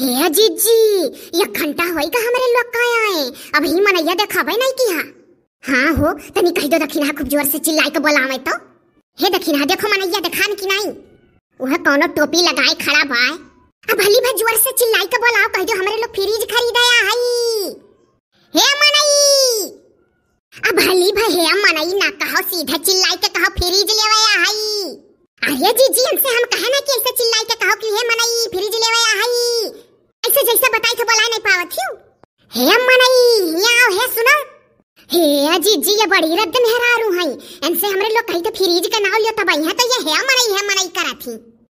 हे जीजी, ये घंटा होई का हमरे लोग का आए अभी मनैया देखाबे नहीं किया। हाँ हो तनी कह दो दखिना खूब जोर से चिल्लाई के बोलावे तो। हे दखिना देखो मनैया देखान की नहीं, वह कोनो टोपी लगाए खड़ा बाय। अब भली भाई जोर से चिल्लाई के बोलाओ, कह दो हमरे लोग फ्रिज खरीदाया हई। हे मनई, अब भली भाई हे मनई ना कहो, सीधा चिल्लाई के कहो फ्रिज लेवाया हई। अरे जीजी हमसे हम कहे ना कि ऐसे चिल्लाई के कहो कि हे मनई फ्रिज लेवाया हई, ऐसे जैसा बताई तो बोला नहीं पावत हूँ। हे मनई यहाँ हे सुनो, हे जीजी ये बड़ी रद्द मेहरारू हई, इनसे हमरे लोग कही तो फ्रिज का नाम लियो तब यहाँ तो ये हे मनई करा थी।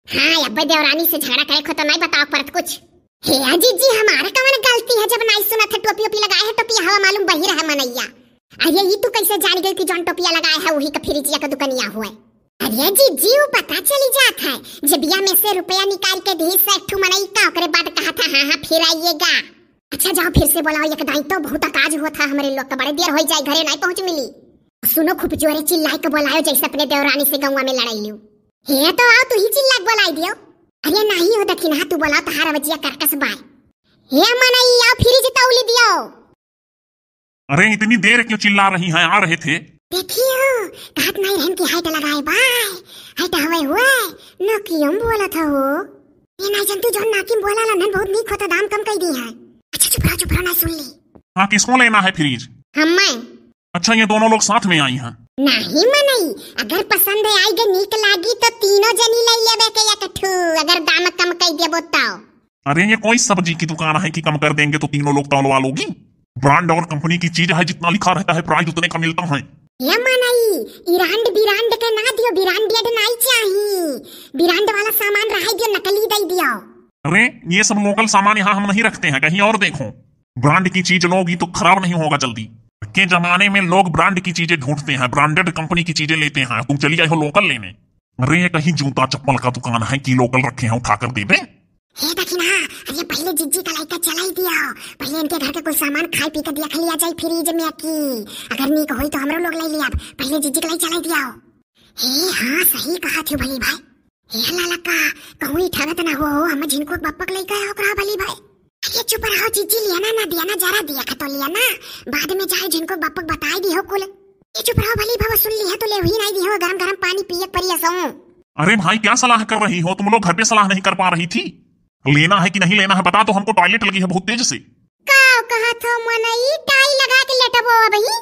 हाँ अब देवरानी से झगड़ा करे तो नहीं बताओ परत कुछ। हे जीजी हमारा कौन गलती है जब नहीं सुना था टोपी ओपी लगाए है, टोपी हवा मालूम बही रहा मनैया। अरे ये तू कैसे जान गई कि जौन टोपिया लगाया है वही का फ्रिजिया का दुकानिया हुआ। अरे जीजी वो पता चली जात है, जबिया में से रुपया निकाल के दी से ठू मनई का ओकरे बाद कहा था हाँ फिर आइएगा। अच्छा जाओ फिर से बोलाओ, एक दाई तो बहुत काज होता हमारे लोग का, बड़े देर हो जाए घरे नहीं पहुंच मिली। सुनो खूब जोरे चिल्लाई के बोलाओ जैसे अपने देवरानी से गौवा में लड़ाई लियो। हे तो आओ तू ही चिल्ला के बोलाई दियो। अरे नहीं हो दखिना तू बोलाओ तो हार बजिया करकस बाय। हे मनई आओ फ्रिज तौली दियो। अरे इतनी देर क्यों चिल्ला रही हैं, आ रहे थे। देखियो कहत नहीं रहन की हाइट लगाए बाय, हाइट हवे हुए न क्यों बोला था हो। ये नहीं जानती जो नाकिम बोला ला नन बहुत नीक होता, दाम कम कर दी है। अच्छा चुप रहो ना सुन ली। हाँ किसको लेना है फ्रिज? हमें। अच्छा ये दोनों लोग साथ में आई हैं? नहीं मनई, अगर पसंद आएगा नीक लागी तो तीनों जनी ले लेबे के एकठू, अगर दाम कम कर दे बताओ। अरे ये कोई सब्जी की दुकान है कि कम कर देंगे तो तीनों लोग तौलवा लोगी? ब्रांड और कंपनी की चीज है, जितना लिखा रहता है प्राइस उतने का मिलता है। ये मनई इरांड बिरांड के ना दियो, बिरांडेड नहीं चाहिए, बिरांड वाला सामान रहे दियो, नकली दे दियो। अरे ये सब लोकल सामान यहाँ हम नहीं रखते हैं, कहीं और देखो। ब्रांड की चीज लोगी तो खराब नहीं होगा जल्दी। के जमाने में लोग ब्रांड की चीजें ढूंढते हैं, ब्रांडेड कंपनी की चीजें लेते हैं, तुम चली आई हो लोकल लेने। अरे ये कहीं जूता चप्पल का दुकान है कि लोकल रखे हैं उठा कर दे दे। हे दखिना, अरे पहले जिज्जी का लाइका चलाई दिया, पहले इनके घर के कोई सामान खाई पी कर देख लिया जाए फ्रिज में की, अगर नीक होई तो हमरो लोग ले लिया, पहले जिज्जी का लाई चलाई दिया। हे हाँ सही कहा थी भली भाई। हे लाला का कहूँ ही ठगत ना हो, हम जिनको बप्पक ले गए हो भली भाई। ये चुप रहो जीजी, लिया ना दिया ना जरा दिया तो लिया ना, बाद में चाहे जिनको बप्पक बताई दी हो कुल। ये चुप रहो भली भाई, सुन ली है तो ले हुई नहीं दी हो, गरम गरम पानी पिए परिया सो। अरे भाई क्या सलाह कर रही हो तुम लोग, घर पे सलाह नहीं कर पा रही थी? लेना है कि नहीं लेना है बता तो, हमको टॉयलेट लगी है बहुत तेज से। काओ कहा था मनई टाई लगा के लेटबो अबही।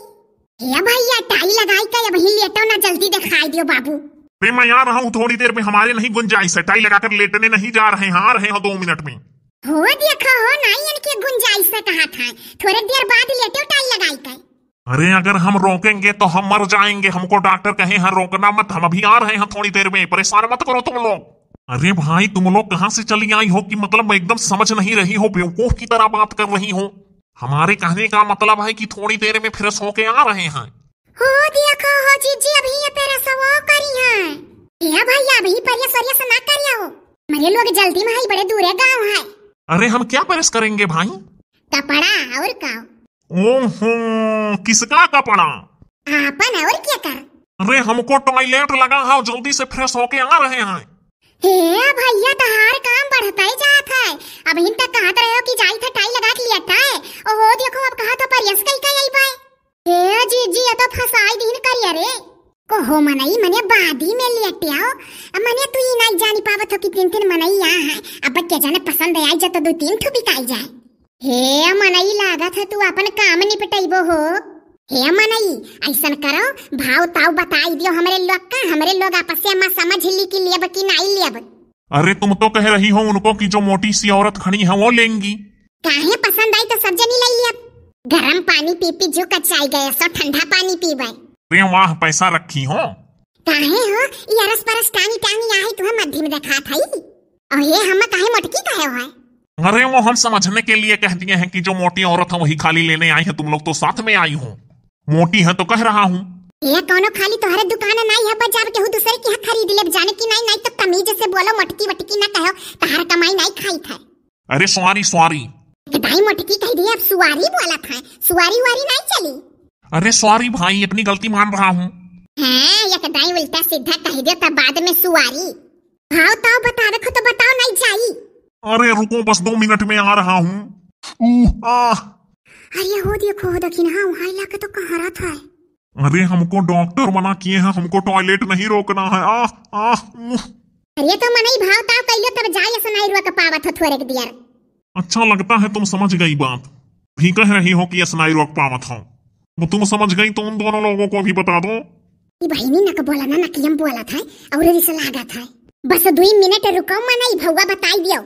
हे भैया टाई लगाई के अबही लेटो ना, जल्दी दिखाई दियो बाबू। रे मैं आ रहा हूँ थोड़ी देर में, हमारे नहीं गुंजाइश है, टाई लगाकर लेटने नहीं जा रहे हैं, आ रहे हैं 2 मिनट में। हो देखो हो नहीं इनके गुंजाइश से कहा था, थोड़ी देर बाद लेटो टाई लगाई के। अरे अगर हम रोकेंगे तो हम मर जाएंगे, हमको डॉक्टर कहे हैं रोकना मत, हम अभी आ रहे हैं थोड़ी देर में, परेशान मत करो तुम लोग। अरे भाई तुम लोग कहाँ से चली आई हो कि मतलब एकदम समझ नहीं रही हो, बेवकूफ की तरह बात कर रही हो। हमारे कहने का मतलब है कि थोड़ी देर में फ्रेश होके आ रहे हैं। हो देखो हो जीजी अभी ये तेरा सवाल करी है। ये भैया अभी परिया सरिया से ना करिया हो, मेरे लोग जल्दी में ही बड़े दूर है गाँव है। अरे हम क्या प्रेस करेंगे भाई? कपड़ा और का। ओहो किसका कपड़ा? आपन और क्या कर? अरे हमको टॉयलेट लगा है, जल्दी से फ्रेश होके आ रहे हैं। हे भैया तहार काम बढ़ता ही जात है, अब इन तक कहत रहे हो कि जाई था टाई लगा के लिया है, ओहो देखो अब कहा तो परियस कई आई बाय। हे जीजी ये तो फसाई दिन करिया रे को मनई मने बादी में लेटियाओ, मने तू ही नहीं जानी पावत हो कि 3 मनई यहाँ है, अब क्या जाने पसंद आई जा तो 2-3 ठो बिकाई जाए। हे मनई लागत है तू अपन काम निपटाइबो हो। हे मनई ऐसन करो भाव ताव बताई दियो हमरे लोग का, हमरे लोग आपस में समझ ली कि लेब कि नहीं लेब। अरे तुम तो कह रही हो उनको कि जो मोटी सी औरत खड़ी है वो लेंगी। काहे पसंद आई तो सब जनी ले लिया, गरम पानी पी पी जो कचाई गए सो ठंडा पानी पीबे। अरे वाह पैसा रखी हो। काहे हो ये रस परस टांगी टांगी आई तुम्हें मध्य में देखा था और ये हम काहे मोटकी कहे हो है? अरे वो हम समझने के लिए कह दिए हैं कि जो मोटी औरत है वही खाली लेने आई है, तुम लोग तो साथ में आई हो। मोटी है तो कह रहा हूँ। ये कोनो खाली तोहरे दुकान नहीं है, बजाब के दूसरे की खरीद ले जाने की नहीं, नहीं तो तमीज से बोलो मटकी वटकी ना कहो, तहार कमाई नहीं खाई था। अरे सॉरी सॉरी दाई मटकी कह दी, अब सुवारी बोला था, सुवारी वारी नहीं चली। अरे सॉरी भाई अपनी गलती मान रहा हूँ। हाँ ये दाई उल्टा सीधा कह दे तब बाद में सुवारी। भाव ताव बता रखो तो बताओ नहीं जाई। अरे रुको, बस 2 मिनट में आ रहा हूँ। अरे हो देखो हो दखिन, हाँ वहाँ इलाके तो कहाँ रहा था। अरे हमको डॉक्टर मना किए हैं, हमको टॉयलेट नहीं रोकना है। अरे तो मना ही भाव ताव कहियो तब जाए सुनाई रुआ का पावत हो थोड़े के दियर। अच्छा लगता है तुम समझ गई बात, भी कह रही हो कि स्नाई रोक पावत हो, वो तुम समझ गई तो उन दोनों लोगों को भी बता दो। बहनी न बोला ना कि हम बोला था और रिस लागा था। बस 2 मिनट रुको, मना ही भौवा बताई दियो।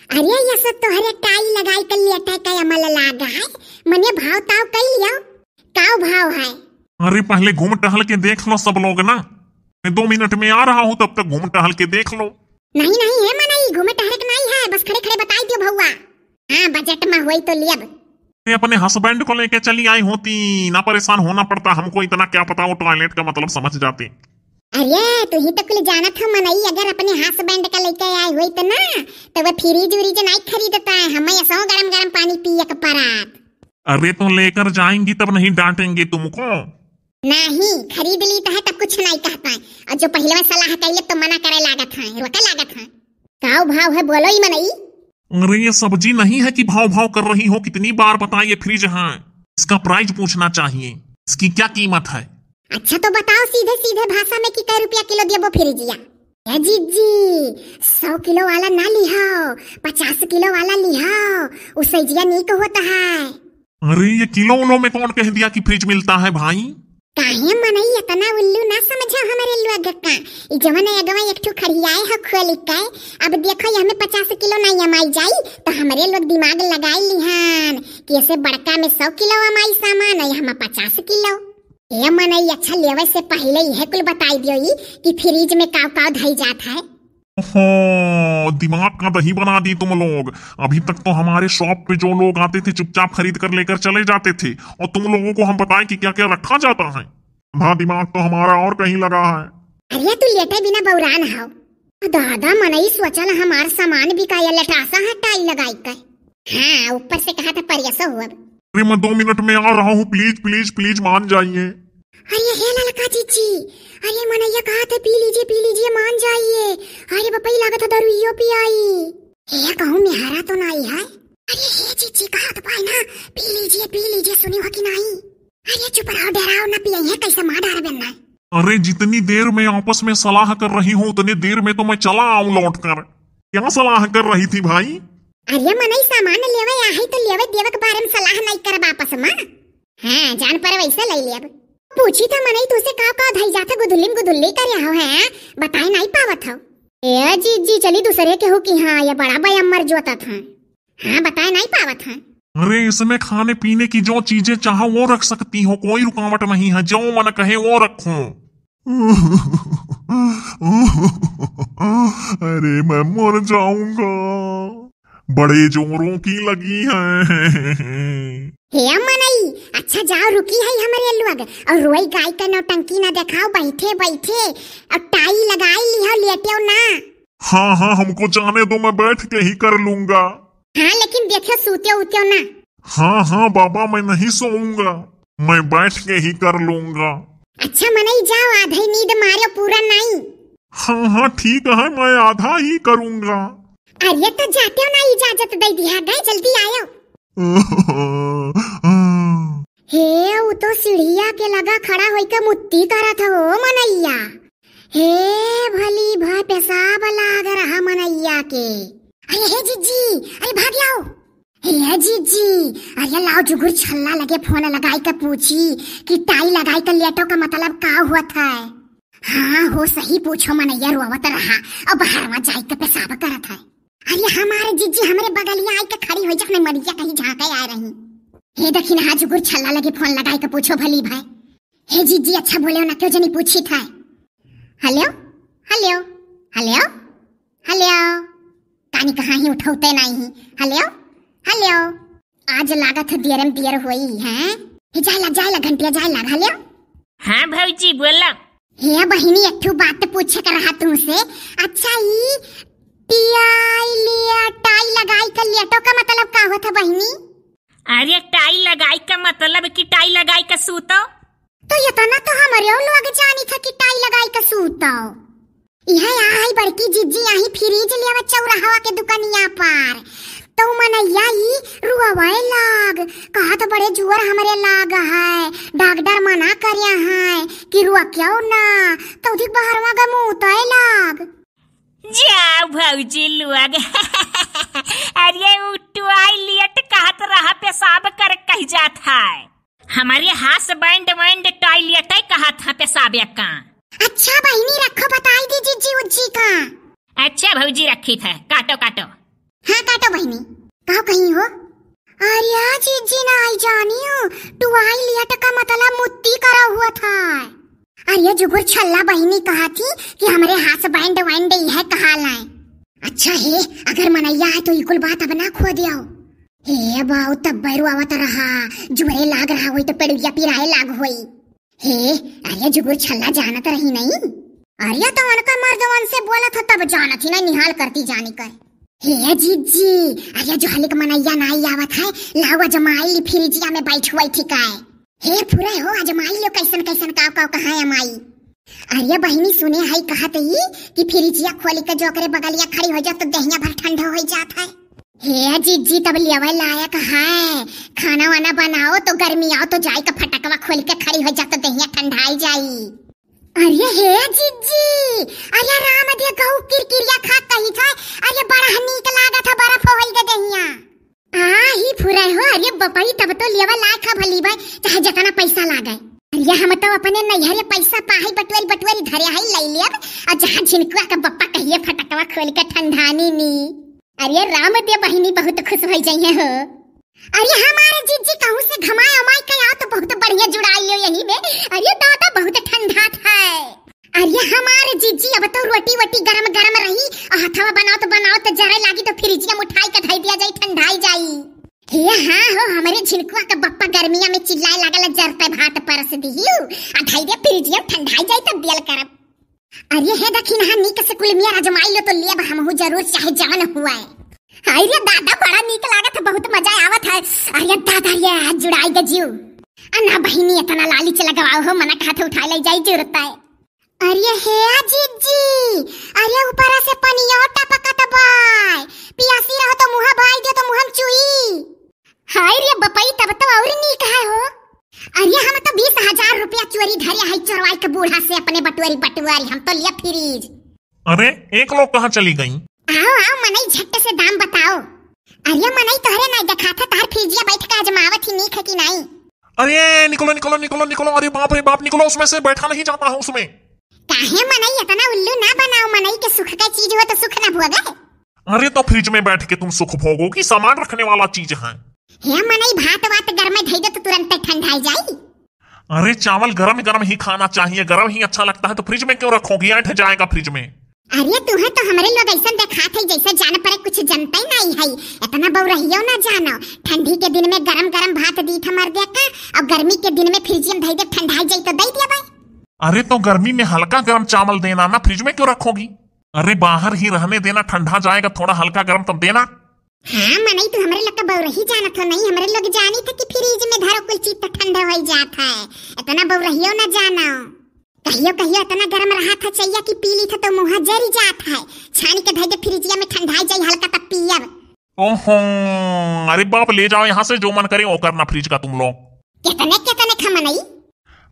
अरे ये सब तोहरे टाई लगाई कर लेटा का अमल लागा है, मने भाव ताव कई लियो, काव भाव है। अरे पहले घूम टहल के देख लो सब लोग ना, मैं 2 मिनट में आ रहा हूँ, तब तक घूम टहल के देख लो। नहीं नहीं है मना ही घूमे टहल के नहीं है, बस खड़े खड़े बताई दियो भौवा। हाँ बजट में हुई तो लियब। अपने हस्बैंड को लेके चली आई होती, ना परेशान होना पड़ता हमको, इतना क्या पता वो टॉयलेट का मतलब समझ जाती। अरे तू ही तो कुल जाना था मनई, अगर अपने हस्बैंड का लेके आई हुई तो ना तो वो फ्रिज व्रिज नहीं खरीदता है, हमें ऐसा गरम गरम पानी पिए के परात। अरे तो लेकर जाएंगी तब नहीं डांटेंगे तुमको? नहीं खरीद ली तो है तब कुछ नहीं कहता है, और जो पहले में सलाह कैले तो मना करे लागत है, रोका लागत है। काव भाव है बोलो ही मनई। अरे ये सब्जी नहीं है कि भाव भाव कर रही हो, कितनी बार बताइए फ्रिज है, इसका प्राइस पूछना चाहिए, इसकी क्या कीमत है? अच्छा तो बताओ सीधे सीधे भाषा में कि कै रुपया किलो दियो फ्रिजिया? जी 100 किलो वाला ना लिहाओ, 50 किलो वाला लिहाओ, उससे जिया नहीं को होता है। अरे ये किलो में कौन कह दिया कि फ्रिज मिलता है भाई? काहे मनई इतना उल्लू ना समझो हमारे लोग का, ई जवन अगवा एक ठो खड़ियाए है खोली के। अब देखो ये हमें 50 किलो नहीं अमाई जाई तो हमारे लोग दिमाग लगाई लिहान कि ऐसे बड़का में 100 किलो अमाई सामान है, हम 50 किलो। ये मनई अच्छा लेवे से पहले यह कुल बताई दियो कि फ्रिज में काव काव धई जात है। ओहो, दिमाग का दही बना दी तुम लोग। अभी तक तो हमारे शॉप पे जो लोग आते थे चुपचाप खरीद कर लेकर चले जाते थे, और तुम लोगों को हम बताएं कि क्या क्या रखा जाता है। हाँ दिमाग तो हमारा और कहीं लगा है। अरे तू लेटे बिना बौरान हो दादा, मनई सोचल हमार सामान भी का लटासा है टाई लगाई कर। हाँ ऊपर से कहा था परियसा हुआ। अरे मैं 2 मिनट में आ रहा हूँ, प्लीज प्लीज प्लीज मान जाइए। अरे हे ललका चीची, अरे मनैया कहा था पी लीजिए मान जाइए। अरे बपई लागत दरुइयो पी आई। हे कहूँ मेहरा तो नहीं है। अरे हे चीची कहा तो पाई ना पी लीजिए सुनी हो कि नहीं? अरे चुप रहो, डराओ ना, पिए है कैसे मार डार बनना। अरे जितनी देर में आपस में सलाह कर रही हूँ उतनी देर में तो मैं चला आऊँ लौट कर। क्या सलाह कर रही थी भाई? अरे मनई सामान लेवे आई तो लेवे देवे के बारे में सलाह नहीं कर वापस मां। हाँ जान पर वैसे ले लिया। पूछी था मनई तुसे का धई जाता गुदुल्ली कर रहा है, बताई नहीं पावत हो। ए जी चली दूसरे के हो कि हाँ ये बड़ा भाई अमर जोता था। हाँ बताए नहीं पावत है। अरे इसमें खाने पीने की जो चीजें चाहो वो रख सकती हो, कोई रुकावट नहीं है, जो मन कहे वो रखो। अरे मैं मर जाऊंगा, बड़े जोरों की लगी है। हे मनई अच्छा जाओ, रुकी है हमारे लोग, और रोई गाय का नौटंकी ना दिखाओ, बैठे और टाई लगाई लियो, लेटे ना। हाँ हमको जाने दो, मैं बैठ के ही कर लूंगा। हाँ लेकिन देखो सूते ना। हाँ बाबा मैं नहीं सोऊंगा, मैं बैठ के ही कर लूंगा। अच्छा मनई जाओ, आधा नींद मारो पूरा नहीं। हाँ ठीक है, मैं आधा ही करूंगा। अरे तो जाते हो ना, इजाजत दे दिया गए, जल्दी आयो। हे वो तो सीढ़िया के लगा खड़ा होई के मुत्ती करा था वो मनैया। हे भली भाई पेशाब लाग रहा मनैया के। अरे हे जीजी, अरे भाग लाओ। हे जीजी, अरे लाओ जुगुर छल्ला लगे फोन लगाई के पूछी कि टाई लगाई के लेटो का मतलब का हुआ था। हाँ हो सही पूछो मनैया, रोवत रहा और बाहर में जाई के पेशाब करत है। अरे हमारे जीजी हमारे बगलिया आई के खड़ी हो जखने मरिया कहीं झांके आ रही। हे दखिन हा जुगुर छल्ला लगे फोन लगाई के पूछो भली भाई। हे जीजी अच्छा बोले ना, क्यों जनी पूछी था। हेलो हेलो हेलो हेलो कानी कहाँ ही उठौते नहीं। हेलो हेलो आज लागत देरम देर हुई है। जाए ला घंटिया जाए ला। हेलो हाँ भौजी बोला। हे बहिनी एक ठो बात पूछे कर रहा तुमसे। अच्छा ई टाई लगाई कर लेटो का मतलब का होता बहिनी? अरे टाई लगाई का मतलब कि टाई लगाई का सूतो। तो ये तो ना तो हमारे लोग जानी था कि टाई लगाई का सूतो। यह आई बड़की जिज्जी आई फ्रिज लिया चौराहा के दुकानिया पर तो मनैया ही रुआवाए लाग कहा तो बड़े जुअर हमारे लाग है डॉक्टर मना करया है कि रुआ क्यों ना तो अधिक बाहरवा का मुंह तय लाग जाओ भौजी लोग अरे उठवाई लियट कहत रहा पेशाब कर कह जात है हमारे हस्बैंड बैंड टॉयलेट कहा था पेशाब का। अच्छा बहनी रखो बताई दी जिज्जी उज्जी का। अच्छा भौजी रखी था काटो काटो। हाँ काटो बहनी कहो कहीं हो। अरे जिज्जी ना आई जानी हो टुवाई लियट का मतलब मुत्ती करा हुआ था। अरे जुगुर छल्ला बहनी कहा थी कि हमारे हस्बैंड बैंड यह कहा लाए। अच्छा है अगर मनैया है तो इकुल बात अब ना खो दिया हे बाऊ तब बैरू आवत रहा जुरे लाग रहा हुई तो पेड़िया पिराए लाग हुई हे अरे जुगुर छल्ला जानत रही नहीं। अरे तो उनका मर्दवन से बोला था तब जानत ही ना निहाल करती जानी कर। हे जीजी अरे जो हलिक मनैया नाई आवत है लावा जमाई फ्रिजिया में बैठ हुई ठीक है। हे फुरे हो अजमाई लो कैसन कैसन काव काव कहाँ है अमाई। अरे बहनी सुने है कहत ही कि फ्रिजिया खोली के जोकरे बगलिया खड़ी हो जा तो दहिया भर ठंडा हो जाता है। हे जीजी तब लियावा लायक है खाना वाना बनाओ तो गर्मी आओ तो जाई का फटकवा खोल के खड़ी हो जा तो दहिया ठंडाई जाई। अरे हे जीजी अरे राम दे गऊ किरकिरिया खा कही था अरे बड़ा नीक लागा था बर्फ होई गे दहिया आ ही फुरे हो। अरे बपई तब तो लियावा लायक है भली भाई चाहे जितना पैसा लागे। अरे हम तो अपने नैहरे पैसा पाही बटवारी बटवारी धरे हाई ले लेब और जहां झिनकुआ का बप्पा कहिए फटकवा खोल के ठंडानी नी। अरे राम दे बहिनी बहुत खुश हो जाइए हो। अरे हमारे जीजी कहूं से घमाए अमाई के आओ तो बहुत बढ़िया जुड़ाई लो यही में। अरे दादा बहुत ठंडा था। अरे हमारे जीजी अब तो रोटी वोटी गरम गरम रही और हथवा बनाओ तो जरा लागी तो फ्रिजिया में उठाई के धई दिया जाई ठंडाई जाई। हे हाँ हो हमारे झिनकुआ का बप्पा गर्मिया में चिल्लाए लागल जरते भात परस दिहियो आ धई दे फ्रिजिया ठंडाई जाई तब दियल करब। अरे हे दखिन हां नीक से कुलमिया रजमाई लो तो लेब हमहु जरूर चाहे जान हुआ है। अरे दादा बड़ा नीक लागत है बहुत मजा आवत है। अरे दादा ये आज जुड़ाई गजियो अन्ना बहिनी इतना लाली लगाओ हो मना हाथ उठा ले जाई जरूरत है। अरे हे जीजी अरे ऊपर से पनिया टपकत बाय पियासी रहो तो मुंह भाई दे तो मुंह चुई। हाय रे बपई तब तो और नीक है हो। अरे हम तो 20,000 रुपया चोरी धरे है चोरवाई के बूढ़ा से अपने बटवारी हम तो लिया फ्रिज। अरे एक लोग कहाँ चली गई। आओ आओ मनई झट से दाम बताओ। अरे मनई तोहरे नहीं देखा था तार फ्रिजिया बैठ के आजमावत ही नीक है कि नहीं। अरे निकलो निकलो निकलो निकलो अरे बाप रे बाप निकलो उसमें से बैठा नहीं जाता हूँ उसमें। काहे मनई इतना उल्लू ना बनाओ मनई के सुख का चीज हो तो सुख ना भोगे। अरे तो फ्रिज में बैठ के तुम सुख भोगोगी सामान रखने वाला चीज है। हे मनई भात वात गर्म में धई दे तो तुरंत ठंडाई जाई। अरे चावल गरम गरम ही खाना चाहिए गरम ही अच्छा लगता है तो फ्रिज में क्यों रखोगी ऐठ जाएगा फ्रिज में। अरे तुम्हें तो हमारे लोग ऐसा देखा थे जैसे जान पड़े कुछ जनता ही नहीं है इतना बहु रहियो ना जानो। ठंडी के दिन में गरम गरम भात दी था मर देखा और गर्मी के दिन में फ्रिज में धई दे ठंडाई जाई तो दई दिया भाई। अरे तो गर्मी में हल्का गरम चावल देना ना फ्रिज में क्यों रखोगी। अरे बाहर ही रहने देना ठंडा जाएगा थोड़ा हल्का गरम तब देना। हाँ मनई तो हमारे लोग का बहु रही जाना था नहीं हमारे लोग जानी थे कि फ्रिज में धरो कोई चीज तो ठंडा हो जाता है इतना बहु रहियो ना जाना। कहियो कहियो इतना गरम रहा था चाहिए कि पी ली था तो मुंह जरी जाता है छानी के धई दे फ्रिजिया में ठंडाई जाई हल्का तब पियब। ओहो अरे बाप ले जाओ यहाँ से जो मन करे वो करना फ्रिज का तुम लोग। कितने कितने खा मनई।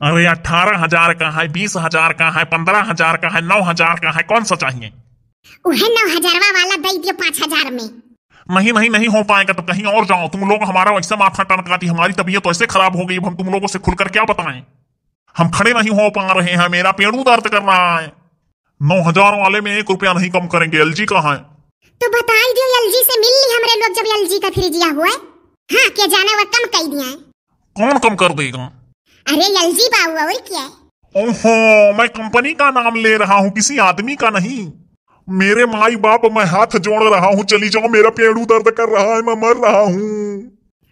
अरे 18,000 का है 20,000 का है 15,000 का है 9,000 का है कौन सा चाहिए। उहे 9,000 वाला दई दियो 5,000 में। नहीं नहीं नहीं हो पाएगा तो कहीं और जाओ तुम लोग हमारा वैसे माथा टनकाती हमारी तबीयत तो ऐसे खराब हो गई हम तुम लोगों से खुलकर क्या बताएं। हम खड़े नहीं हो पा रहे हैं मेरा पेड़ू दर्द कर रहा है। 9,000 वाले में 1 रुपया नहीं कम करेंगे। एलजी कहाँ है तो बताई दियो एलजी से मिल ली हमारे लोग जब एलजी का फ्रिजिया हुआ है। हाँ क्या जाने वो कम कर दिया है। कौन कम कर देगा। अरे एलजी बाबू और क्या। ओहो मैं कंपनी का नाम ले रहा हूँ किसी आदमी का नहीं। मेरे माई बाप मैं हाथ जोड़ रहा हूँ चली जाओ मेरा पेड़ू दर्द कर रहा है मैं मर रहा हूँ।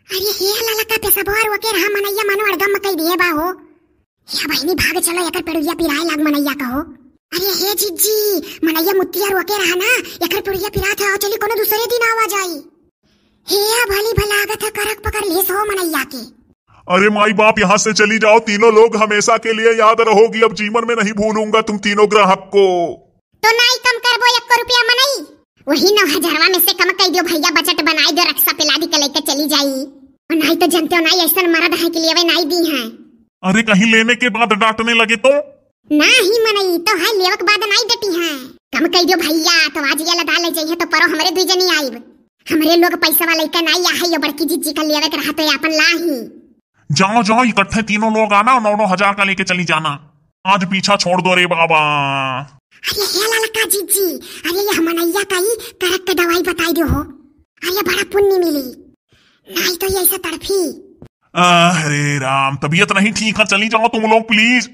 अरे हे लाला का पेशा वो के रहा मनैया मनो अड़गम कई दिए बा हो। या बहनी भाग चलो एकर पेड़ुया पिराए लाग मनैया कहो। अरे हे जीजी मनैया मुत्तिया रोके रहा ना एकर पेड़ुया पिरा था चली कोनो दूसरे दिन आवा जाई। हे भली भलागत है करक पकड़ ले सो मनैया के। अरे माई बाप यहाँ से चली जाओ तीनों लोग हमेशा के लिए याद रहोगी अब जीवन में नहीं भूलूंगा तुम तीनों ग्राहक को। तो नाई कम करबो 1 रुपया मनई, वही 9,000 में से कम कर दियो भैया, बजट बनाई दो, रक्षा पे लादी के लेके चली जाई। और नाई तो जानते हो नाई ऐसा मरद है के लिए वे नाई दी है। अरे कहीं लेने के बाद डांटने लगे तो नहीं मनई तो है, लेवक बाद नाई डटी है। कम कर दियो भैया, तो आज ये लदा ले जाइए तो परो हमरे दुई जनी आईब। हमरे लोग पैसा वाला का नाई है, ये बड़की जीजी का लेवे के रहते अपन लाही। जाओ जाओ इकट्ठे तीनों लोग आना, 9,000 का लेके चली जाना। आज पीछा छोड़ दो रे बाबा। अरे हे ललका जीजी, अरे ये हमनैया का ही करक के दवाई बताई दो हो, अरे बड़ा पुण्य मिली। नहीं तो ये ऐसा तड़फी। अरे राम, तबीयत नहीं ठीक है, चली जाओ तुम लोग प्लीज।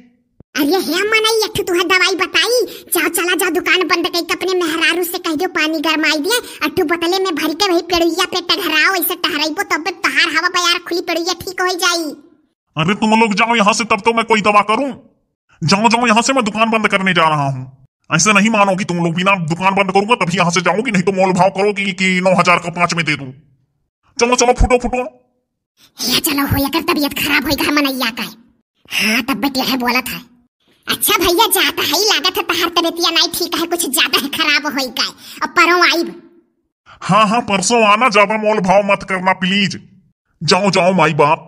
अरे हे मनई अठू तुहर दवाई बताई, जाओ चला जाओ दुकान बंद करके अपने मेहरारू से कह दो पानी गरमाई दिए, अठू बोतले में भर के वही पेड़िया पे टघराओ, ऐसे टहराइबो तब तहार हवा प्यार खुली पेड़िया ठीक हो जाई। अरे तुम लोग जाओ यहाँ से, तब तो मैं कोई दवा करूं। जाओ जाओ यहाँ से, मैं दुकान बंद करने जा रहा हूँ। ऐसे नहीं मानोगी तुम लोग, बिना दुकान बंद करूंगा तभी यहाँ से जाऊंगी, नहीं तो मोल भाव करोगी कि 9,000 का 5 में दे दूं। चलो चलो फुटो फुटो। ये चलो हो, अगर तबीयत खराब होगा मनैया का। हाँ तब बेटे है बोला था। अच्छा भैया जाता है, लागत है तहार तबीयतिया नहीं ठीक है, कुछ ज्यादा है खराब होगा, अब परों आईब। हाँ हाँ परसों आना, ज्यादा मोल भाव मत करना प्लीज। जाओ जाओ माई बाप।